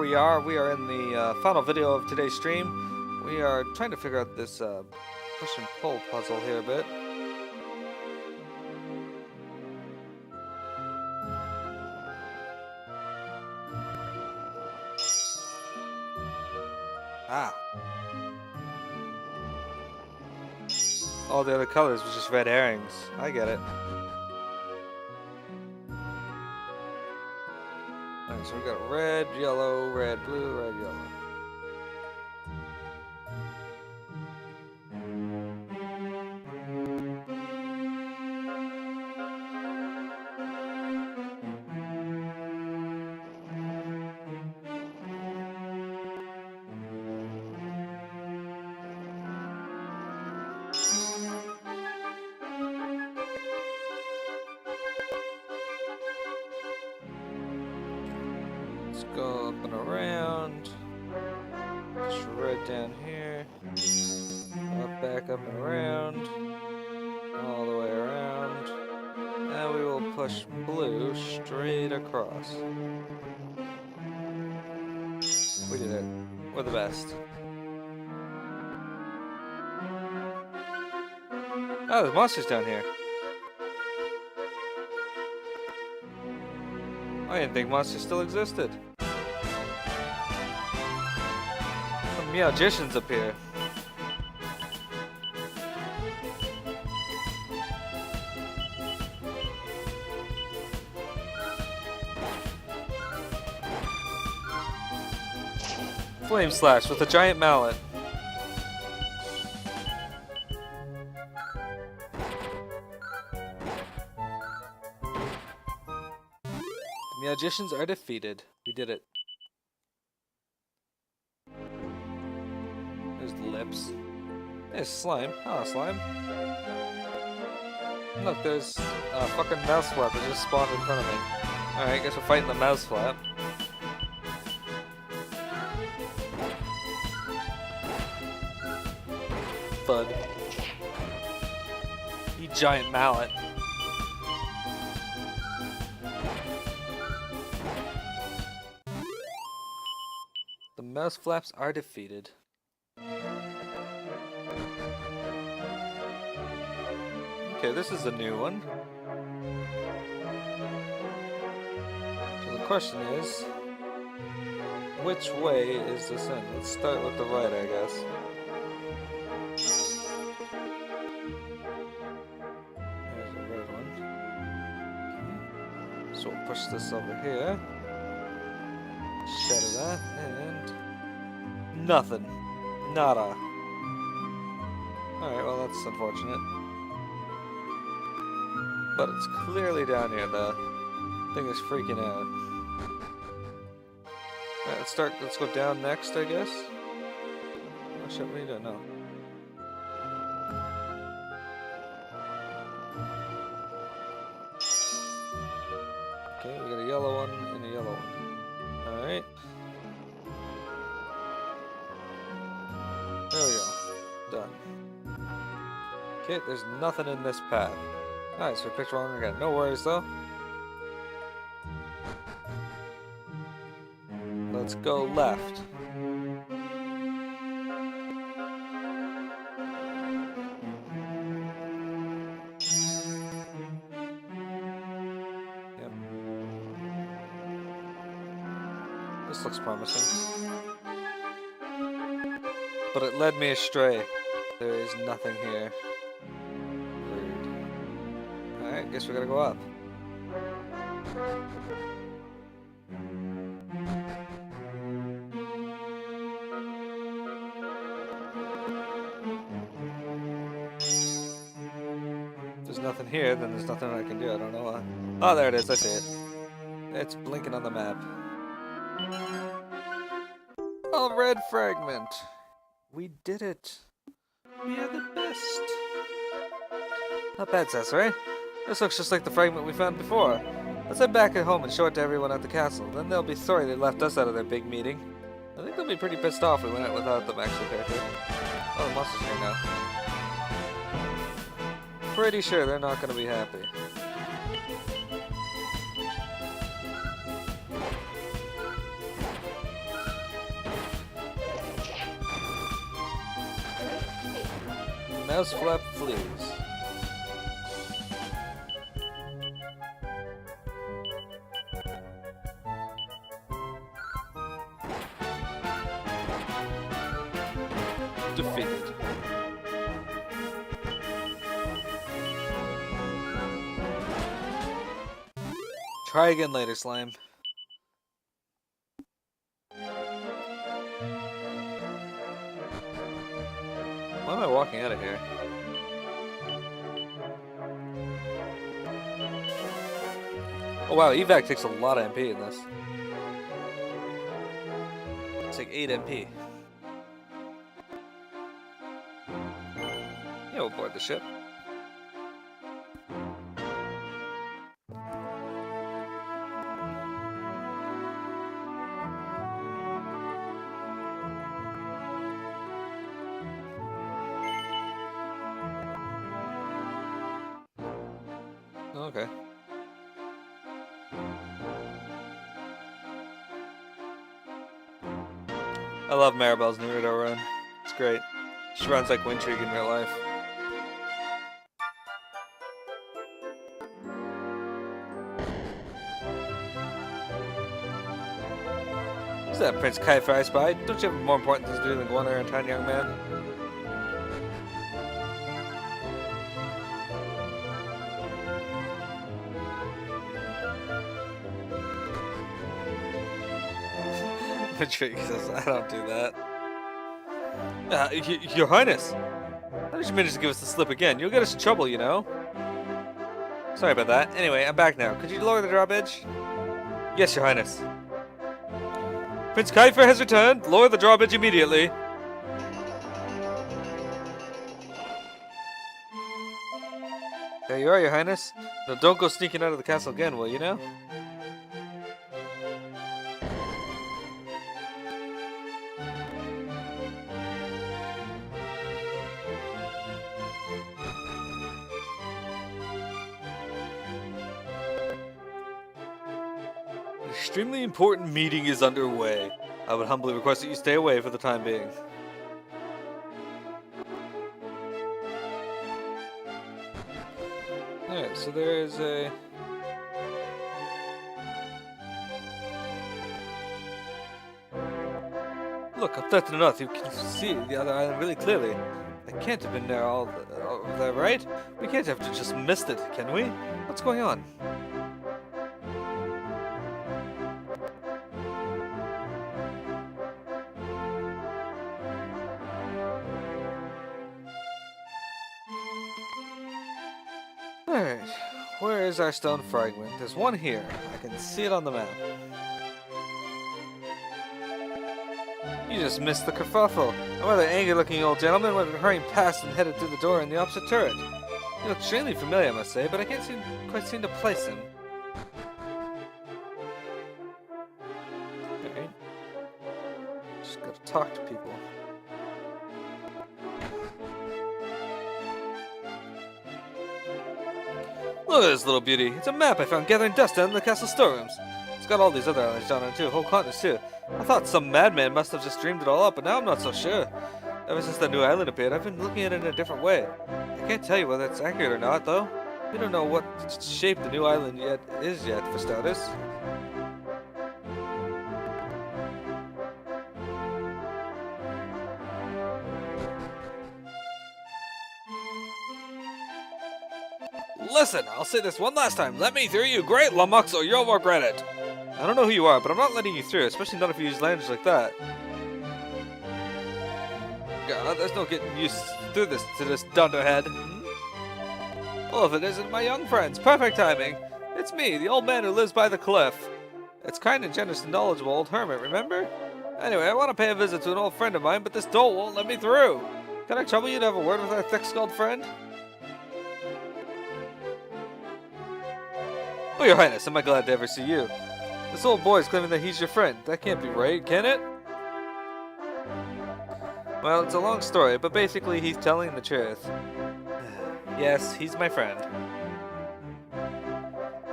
we are. We are in the final video of today's stream. We are trying to figure out this push and pull puzzle here a bit. Ah. All the other colors was just red herrings. I get it. Alright, so we got red, yellow, red, blue, red, yellow. Let's go up and around. Push red down here. Up, back up and around. All the way around. And we will push blue straight across. We did it. We're the best. Oh, there's monsters down here. I didn't think monsters still existed. Some meowgicians up here. Flame slash with a giant mallet. The meowgicians are defeated. We did it. There's the lips. There's slime. Oh, slime. Look, there's a fucking mouse flap that just spawned in front of me. Alright, guess we're fighting the mouse flap. Thud. You giant mallet. The mouse flaps are defeated. Okay, this is a new one. So the question is, which way is this in? Let's start with the right, I guess. There's a red one. Okay. So we'll push this over here. Shadow that, and nothing. Nada. Alright, well that's unfortunate. But it's clearly down here, the thing is freaking out. Alright, let's go down next, I guess. Oh shit, what are you doing? No. Okay, we got a yellow one and a yellow one. Alright. There we go. Done. Okay, there's nothing in this path. Alright, so we picked wrong again. No worries though. Let's go left. Yep. This looks promising. But it led me astray. There is nothing here. Weird. Alright, guess we gotta go up. If there's nothing here, then there's nothing I can do. I don't know why. Oh, there it is. I see it. It's blinking on the map. A red fragment. We did it. We are the best. Not bad, Cess, right? This looks just like the fragment we found before. Let's head back at home and show it to everyone at the castle. Then they'll be sorry they left us out of their big meeting. I think they'll be pretty pissed off we went out without them, actually, character. Oh, the monster's here now. Pretty sure they're not going to be happy. mouse flap fleas. Defeated. Try again later, slime. Why am I walking out of here? Oh wow, evac takes a lot of MP in this. It's like 8 MP. You'll board the ship. Okay. I love Maribel's Naruto run. It's great. She runs like Wintrigue in real life. Who's that Prince Kaifer I spied? Don't you have more important things to do than go on there and tiny young man? Wintrigue says, I don't do that. Your Highness! How did you manage to give us the slip again? You'll get us in trouble, you know. Sorry about that. Anyway, I'm back now. Could you lower the drawbridge? Yes, Your Highness. Prince Kaifer has returned. Lower the drawbridge immediately. There you are, Your Highness. Now don't go sneaking out of the castle again, will you now? An extremely important meeting is underway. I would humbly request that you stay away for the time being. Alright, so there is a... Look, up there to the north, you can see the other island really clearly. I can't have been there all there, right? We can't have just missed it, can we? What's going on? Alright, where is our stone fragment? There's one here. I can see it on the map. You just missed the kerfuffle. A rather angry-looking old gentleman went hurrying past and headed through the door in the opposite turret. He looked extremely familiar, I must say, but I can't quite seem to place him. Alright. Just gotta talk to people. Look at this little beauty. It's a map I found gathering dust down in the castle storerooms. It's got all these other islands down on it too, whole continents too. I thought some madman must have just dreamed it all up, but now I'm not so sure. Ever since that new island appeared, I've been looking at it in a different way. I can't tell you whether it's accurate or not, though. We don't know what shape the new island is yet, for starters. Listen, I'll say this one last time. Let me through, you great lummox, or you'll regret it. I don't know who you are, but I'm not letting you through, especially not if you use language like that. God, there's no getting used to this dunderhead. Well, if it isn't my young friends, perfect timing. It's me, the old man who lives by the cliff. It's kind and generous and knowledgeable old hermit, remember? Anyway, I want to pay a visit to an old friend of mine, but this dolt won't let me through. Can I trouble you to have a word with our thick-skulled friend? Oh, Your Highness, am I glad to ever see you. This old boy's claiming that he's your friend. That can't be right, can it? Well, it's a long story, but basically he's telling the truth. Yes, he's my friend.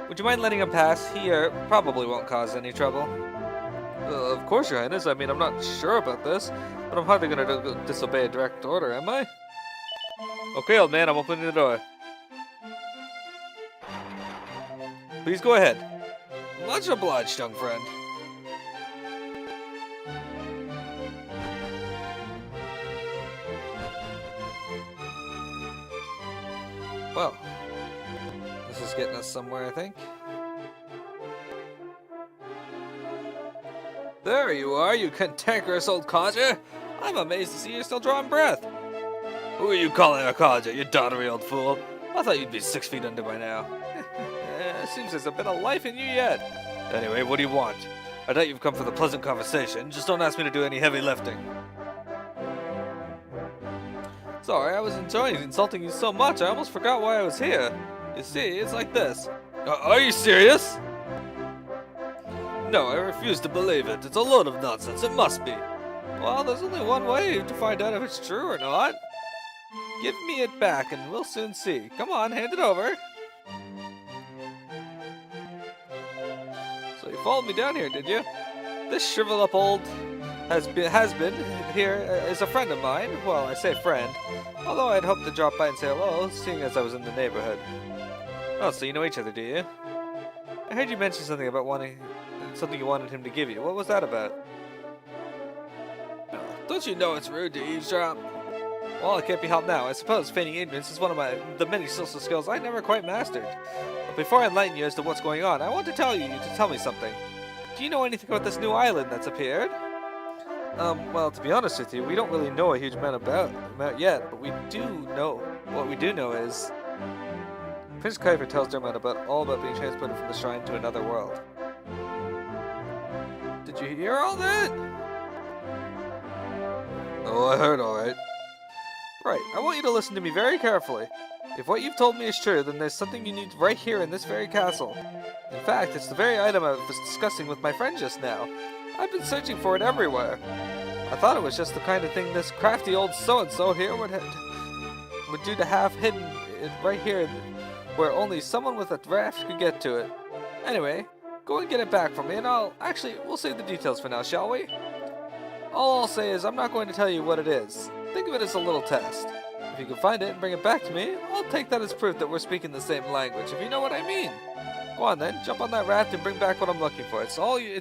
Would you mind letting him pass? He probably won't cause any trouble. Of course, Your Highness. I mean, I'm not sure about this, but I'm hardly going to disobey a direct order, am I? Okay, old man, I'm opening the door. Please go ahead. Much obliged, young friend. Well, this is getting us somewhere, I think. There you are, you cantankerous old codger. I'm amazed to see you're still drawing breath. Who are you calling a codger, you doddery old fool? I thought you'd be 6 feet under by now. Seems there's a bit of life in you yet. Anyway, what do you want? I doubt you've come for the pleasant conversation. Just don't ask me to do any heavy lifting. Sorry, I was enjoying insulting you so much, I almost forgot why I was here. You see, it's like this. Are you serious? No, I refuse to believe it. It's a load of nonsense. It must be. Well, there's only one way to find out if it's true or not. Give me it back and we'll soon see. Come on, hand it over. So you followed me down here, did you? This shriveled up old has been here is a friend of mine. Well, I say friend. Although I'd hoped to drop by and say hello, seeing as I was in the neighborhood. Oh, so you know each other, do you? I heard you mention something about something you wanted him to give you. What was that about? Oh, don't you know it's rude to eavesdrop? Well, it can't be helped now. I suppose feigning ignorance is one of the many social skills I never quite mastered. But before I enlighten you as to what's going on, I want to tell me something. Do you know anything about this new island that's appeared? Well, to be honest with you, we don't really know a huge amount about yet, but what we do know is Prince Kuiper tells Dermot all about being transported from the shrine to another world. Did you hear all that? Oh, I heard all right. Right, I want you to listen to me very carefully. If what you've told me is true, then there's something you need right here in this very castle. In fact, it's the very item I was discussing with my friend just now. I've been searching for it everywhere. I thought it was just the kind of thing this crafty old so-and-so here would do to have hidden it right here where only someone with a draft could get to it. Anyway, go and get it back for me and we'll save the details for now, shall we? All I'll say is I'm not going to tell you what it is. Think of it as a little test. If you can find it and bring it back to me, I'll take that as proof that we're speaking the same language, if you know what I mean. Go on then, jump on that raft and bring back what I'm looking for. It's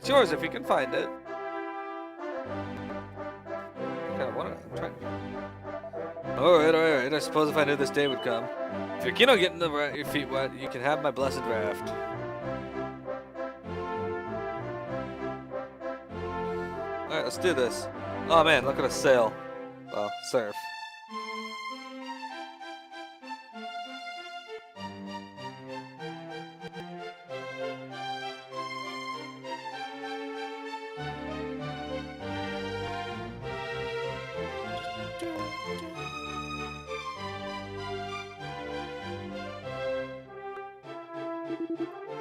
yours if you can find it. Alright, I suppose if I knew this day would come. If you're keen on getting your feet wet, you can have my blessed raft. Alright, let's do this. Oh man, look at us sail. Well, surf.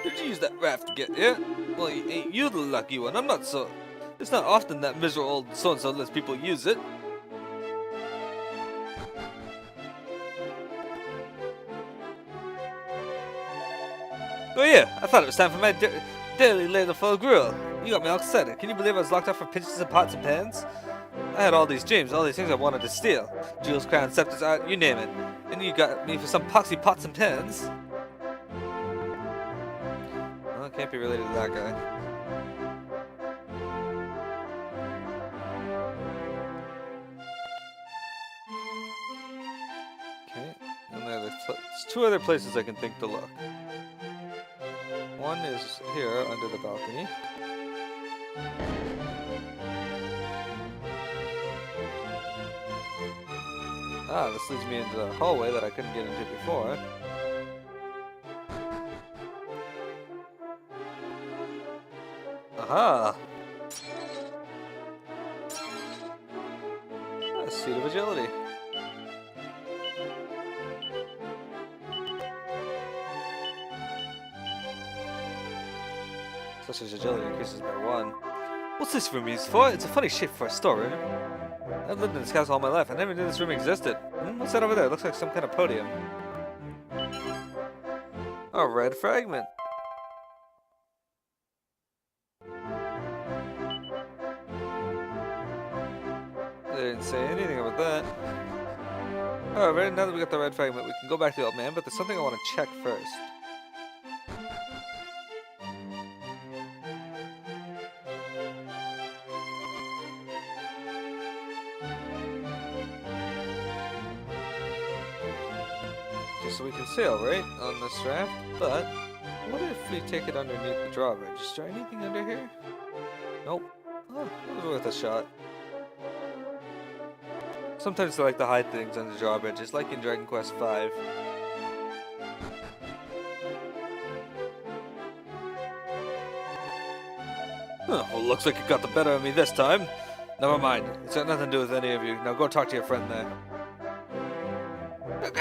Did you use that raft to get here? Well, ain't you the lucky one? It's not often that miserable old so-and-so lets people use it. Oh yeah, I thought it was time for my daily ladleful gruel. You got me all excited. Can you believe I was locked up for pinches and pots and pans? I had all these dreams, all these things I wanted to steal. Jewels, crowns, scepters, art, you name it. And you got me for some poxy pots and pans. Well, I can't be related to that guy. Okay, and there's two other places I can think to look. One is here under the balcony. Ah, this leads me into the hallway that I couldn't get into before. Aha! A seat of agility. Such as agility increases by 1. What's this room used for? It's a funny shape for a storeroom. I've lived in this castle all my life. I never knew this room existed. What's that over there? It looks like some kind of podium. A red fragment. They didn't say anything about that. However, now that we got the red fragment, we can go back to the old man, but there's something I want to check first. Okay, so we can sail, right, on this raft, but what if we take it underneath the drawbridge? Is there anything under here? Nope. Oh, that was worth a shot. Sometimes I like to hide things under drawbridges, like in Dragon Quest V. Oh, well, looks like it got the better of me this time. Never mind. It's got nothing to do with any of you. Now go talk to your friend there.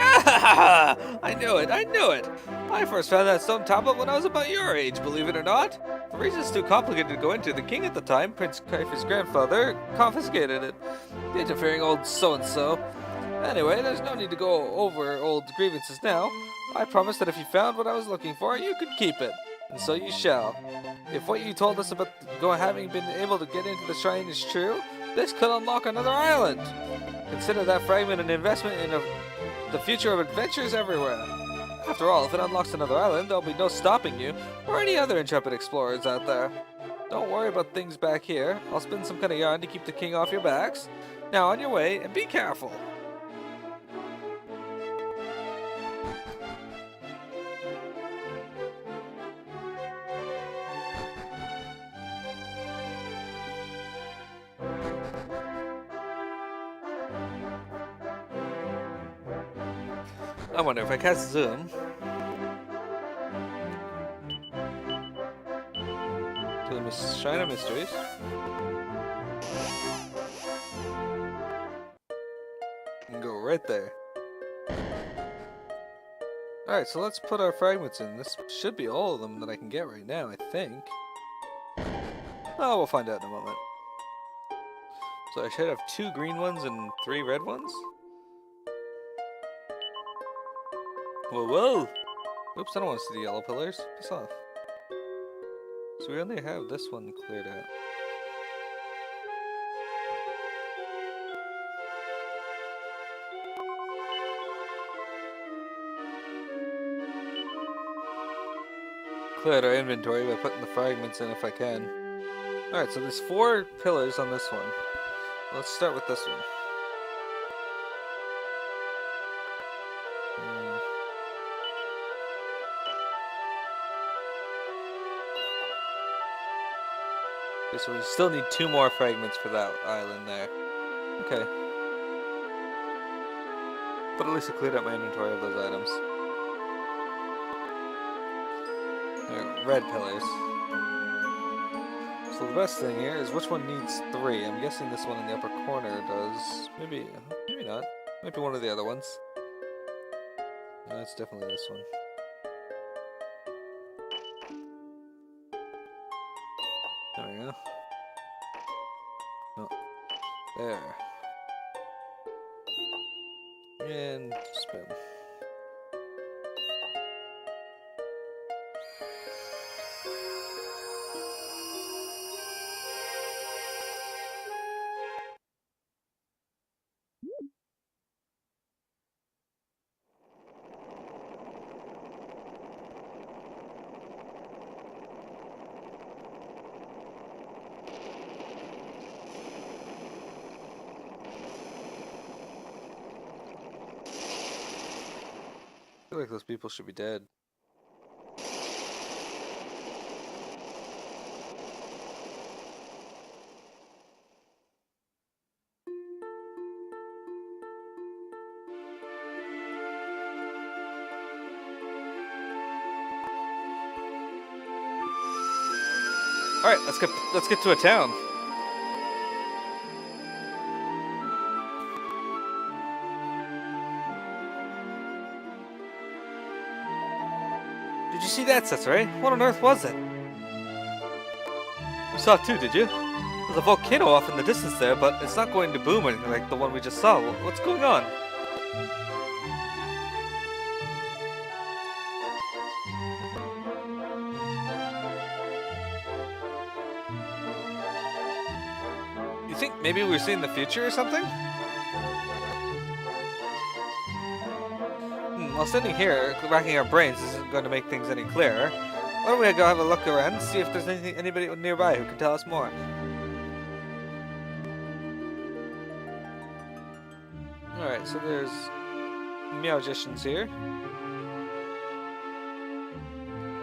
I knew it! I knew it! I first found that stone tablet when I was about your age, believe it or not. For reasons too complicated to go into, the king at the time, Prince Kaifer's grandfather, confiscated it. The interfering old so-and-so. Anyway, there's no need to go over old grievances now. I promised that if you found what I was looking for, you could keep it. And so you shall. If what you told us about having been able to get into the shrine is true, this could unlock another island. Consider that fragment an investment in the future of adventures everywhere. After all, if it unlocks another island, there'll be no stopping you, or any other intrepid explorers out there. Don't worry about things back here. I'll spin some kind of yarn to keep the king off your backs. Now on your way, and be careful. I wonder if I cast Zoom. To the Shrine of Mysteries. And go right there. Alright, so let's put our fragments in. This should be all of them that I can get right now, I think. Oh, we'll find out in a moment. So I should have 2 green ones and 3 red ones? Whoa, whoa! Oops, I don't want to see the yellow pillars. Piss off. So we only have this one cleared out. Clear out our inventory by putting the fragments in if I can. Alright, so there's 4 pillars on this one. Let's start with this one. Okay, so we still need 2 more fragments for that island there. Okay. But at least I cleared out my inventory of those items. Alright, red pillars. So the best thing here is which one needs 3. I'm guessing this one in the upper corner does. Maybe not. Might be one of the other ones. No, it's definitely this one. There we go. Oh, there. And spin. I feel like those people should be dead. All right, let's get to a town. Did you see that, Setsure? What on earth was it? You saw it too, did you? There's a volcano off in the distance there, but it's not going to boom or anything like the one we just saw. What's going on? You think maybe we're seeing the future or something? While sitting here, racking our brains isn't going to make things any clearer. Why don't we go have a look around and see if there's anybody nearby who can tell us more? Alright, so there's Meowgicians here.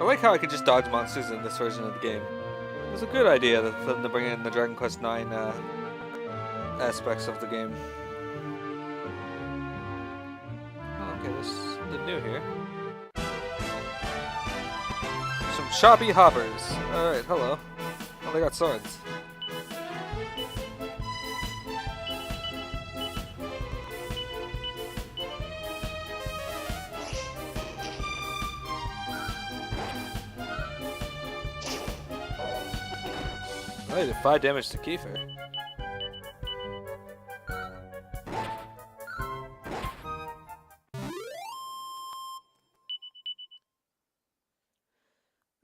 I like how I could just dodge monsters in this version of the game. It was a good idea for them to bring in the Dragon Quest IX aspects of the game. Oh, okay, there's something new here. Some choppy hoppers. Alright, hello. Oh, they got swords. I did 5 damage to Kiefer.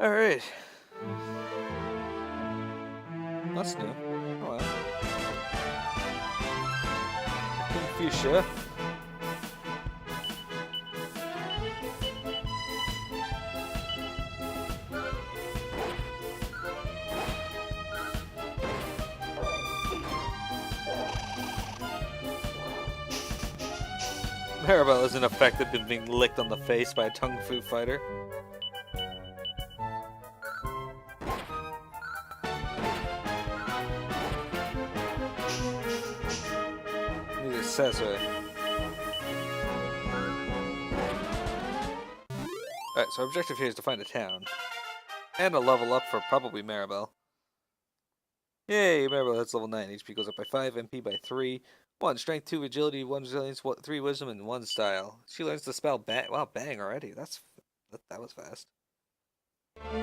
Alright. That's new. Oh well. Confucia. Maribel is in effect been being licked on the face by a Kung Fu fighter. Need a accessory. Alright, so our objective here is to find a town. And a level up for probably Maribel. Yay, Maribel hits level 9. HP goes up by 5, MP by 3. 1 strength, 2 agility, 1 resilience, 3 wisdom, and 1 style. She learns the spell bang. Wow, bang already. That was fast. What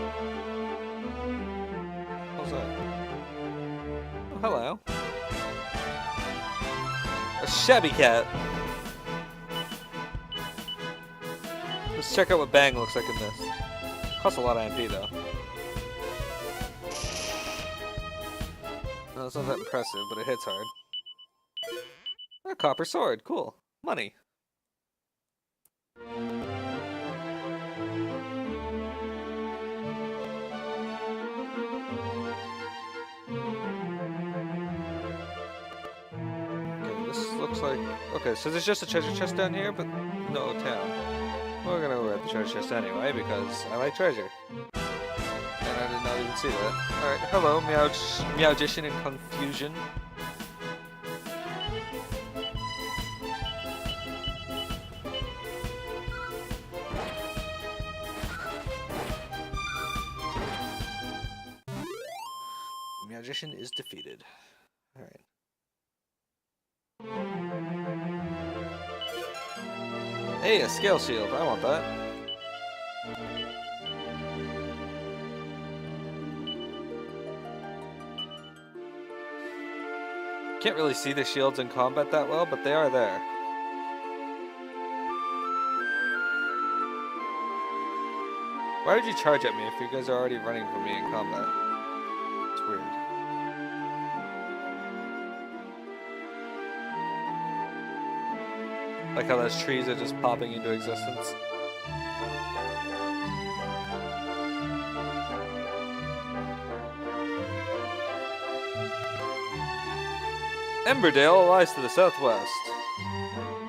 was that? Oh, hello. A shabby cat. Let's check out what bang looks like in this. Costs a lot of MP though. No, it's not that impressive, but it hits hard. A copper sword, cool. Money. Okay, this looks like... Okay, so there's just a treasure chest down here, but no town. We're gonna go at the treasure chest anyway, because I like treasure. And I did not even see that. Alright, hello, Meowgician and Confusion. Magician is defeated. Alright. Hey, a scale shield. I want that. Can't really see the shields in combat that well, but they are there. Why would you charge at me if you guys are already running from me in combat? It's weird. Like how those trees are just popping into existence. Emberdale lies to the southwest.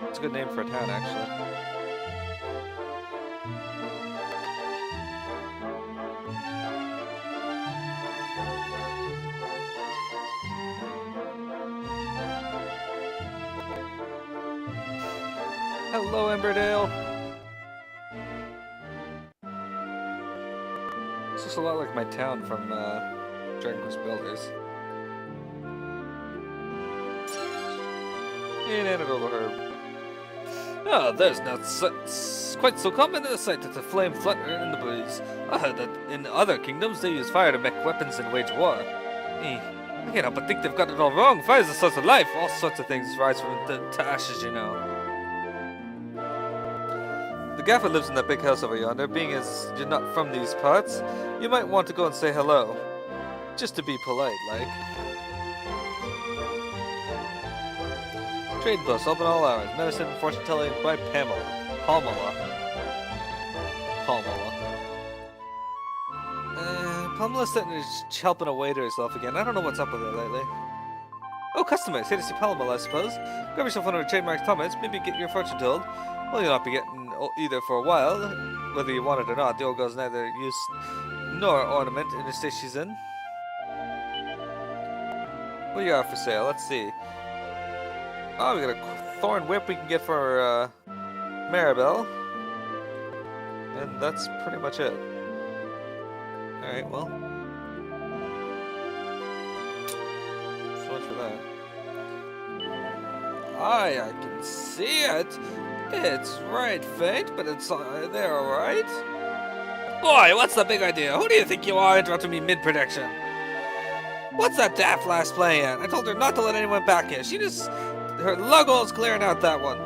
It's a good name for a town, actually. Hello, Emberdale. This looks a lot like my town from Dragon Quest Builders. Inanimate herb. Ah, there's not quite so common a sight that the flame flutter in the breeze. I heard that in other kingdoms they use fire to make weapons and wage war. I can't help but think they've got it all wrong. Fire's a source of life. All sorts of things rise from to ashes, you know. The gaffer lives in that big house over yonder. Being as you're not from these parts, you might want to go and say hello. Just to be polite, like. Trade bus, open all hours. Medicine and fortune telling by Pamela. Pamela. Pamela's sitting there just helping away to herself again. I don't know what's up with her lately. Oh, customers, here to see Pamela, I suppose. Grab yourself one of her trademark comments, maybe get your fortune told. Well, you'll not be getting either for a while, whether you want it or not. The old girl's neither use nor ornament in the state she's in. What do you have for sale? Let's see. Oh, we got a thorn whip we can get for Maribel. And that's pretty much it. Alright, well. So much for that. I can see it. It's right faint, but it's there, alright? Boy, what's the big idea? Who do you think you are interrupting me mid-prediction? What's that daft lass playing at? I told her not to let anyone back in. Her logo's clearing out that one.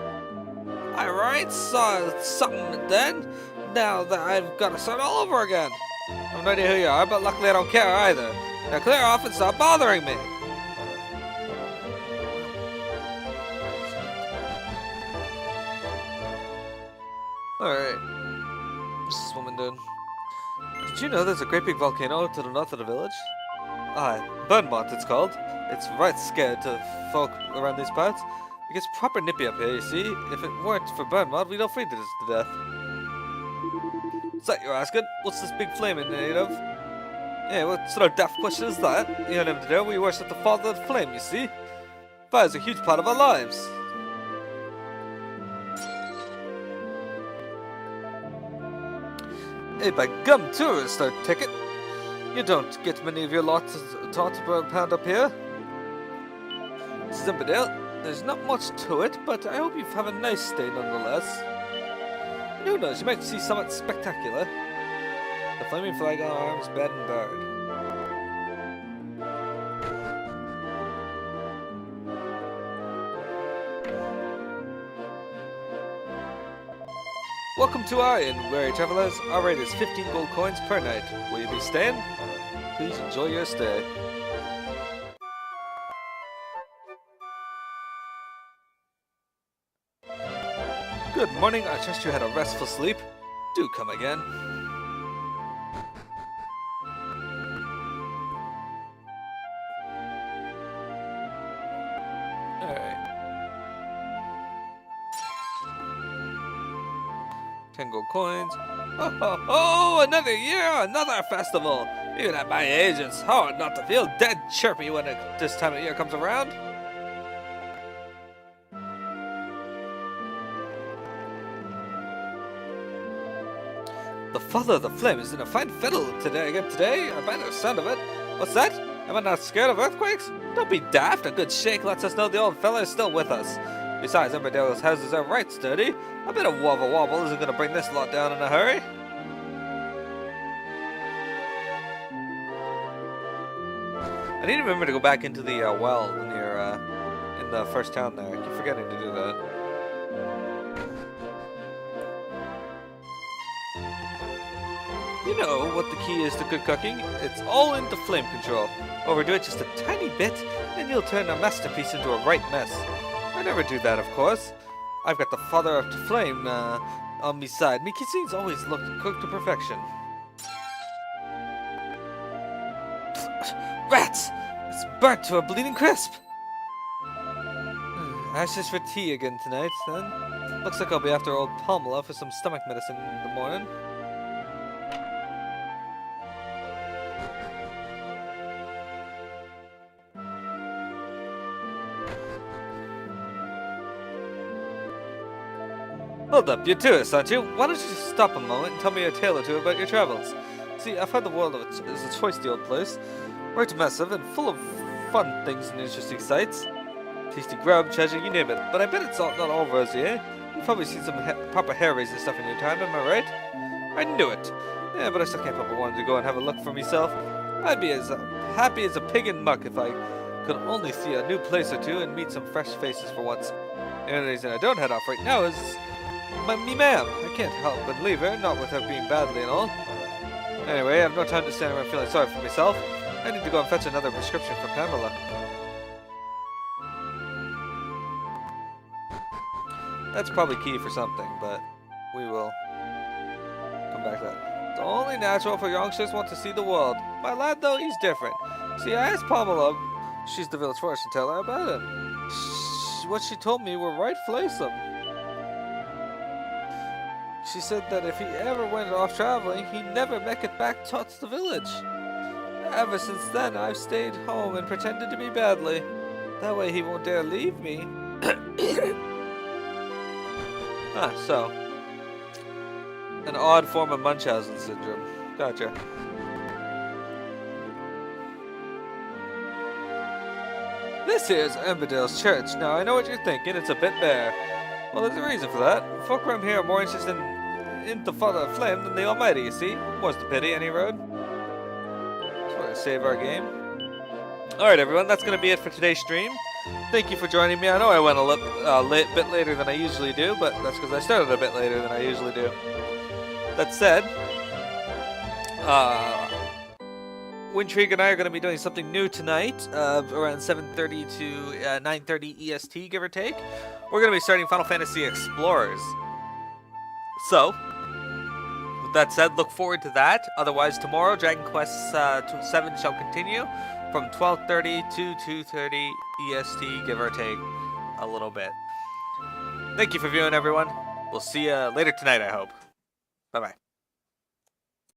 Alright, saw something then. Now that I've got to start all over again. I have no idea who you are, but luckily I don't care either. Now clear off and stop bothering me. Alright. What's this woman doing? Did you know there's a great big volcano to the north of the village? Aye, Burnmont it's called. It's right scared to folk around these parts. It gets proper nippy up here, you see. If it weren't for Burnmont, we'd all freeze this to death. What's that you're asking? What's this big flame in aid of? Yeah, what sort of daft question is that? You know, today we worship the father of the flame, you see. Fire's a huge part of our lives. Hey, by gum, tourist, our ticket. You don't get many of your lot taught per pound up here. Zimberdale, there's not much to it, but I hope you have a nice stay nonetheless. Who knows, you might see something spectacular. The flaming flag on arms, bed and bird. Welcome to our inn, weary travelers. Our rate is 15 gold coins per night. Will you be staying? Please enjoy your stay. Good morning, I trust you had a restful sleep. Do come again. Alright. 10 gold coins. Oh, another year, another festival. Even at my age, it's hard not to feel dead chirpy when this time of year comes around. The father of the flame is in a fine fiddle today. I by the sound of it. What's that? Am I not scared of earthquakes? Don't be daft. A good shake lets us know the old fella is still with us. Besides, Emmerdale's houses are right sturdy. A bit of wobble isn't going to bring this lot down in a hurry. I need to remember to go back into the well near in the first town there. I keep forgetting to do that. You know what the key is to good cooking? It's all into flame control. Overdo it just a tiny bit, and you'll turn a masterpiece into a right mess. I never do that, of course. I've got the father of the flame on me side. Me kitchen's always looked cooked to perfection. Rats! It's burnt to a bleeding crisp! Ashes for tea again tonight, then. Looks like I'll be after old Pamela for some stomach medicine in the morning. Hold up, you're tourists, aren't you? Why don't you just stop a moment and tell me a tale or two about your travels? See, I've heard the world is a choice old place. Right massive and full of fun things and interesting sights. Tasty grub, treasure, you name it. But I bet it's not all rosy, eh? You've probably seen some proper hair-raising stuff in your time, am I right? I knew it. Yeah, but I still can't help but wanting to go and have a look for myself. I'd be as happy as a pig in muck if I could only see a new place or two and meet some fresh faces for once. The only reason I don't head off right now is me ma'am. I can't help but leave her, not with her being badly and all. Anyway, I have no time to stand around feeling sorry for myself. I need to go and fetch another prescription for Pamela. That's probably key for something, but we will come back to that. It's only natural for youngsters want to see the world. My lad, though, he's different. See, I asked Pamela, she's the village forester, to tell her about him. What she told me were right flaysome. She said that if he ever went off traveling, he'd never make it back to the village. Ever since then, I've stayed home and pretended to be badly. That way he won't dare leave me. So. An odd form of Munchausen syndrome. Gotcha. This here's Emberdale's church. Now, I know what you're thinking. It's a bit bare. Well, there's a reason for that. Folk around here are more interested in the Father of Flame than the Almighty, you see? More's the pity, any road. Just want to save our game. Alright, everyone. That's going to be it for today's stream. Thank you for joining me. I know I went a bit later than I usually do, but that's because I started a bit later than I usually do. That said, Wintrigue and I are going to be doing something new tonight, around 7:30 to 9:30 EST, give or take. We're going to be starting Final Fantasy Explorers. So, with that said, look forward to that. Otherwise, tomorrow, Dragon Quest VII shall continue from 12:30 to 2:30 EST, give or take a little bit. Thank you for viewing, everyone. We'll see you later tonight, I hope. Bye-bye.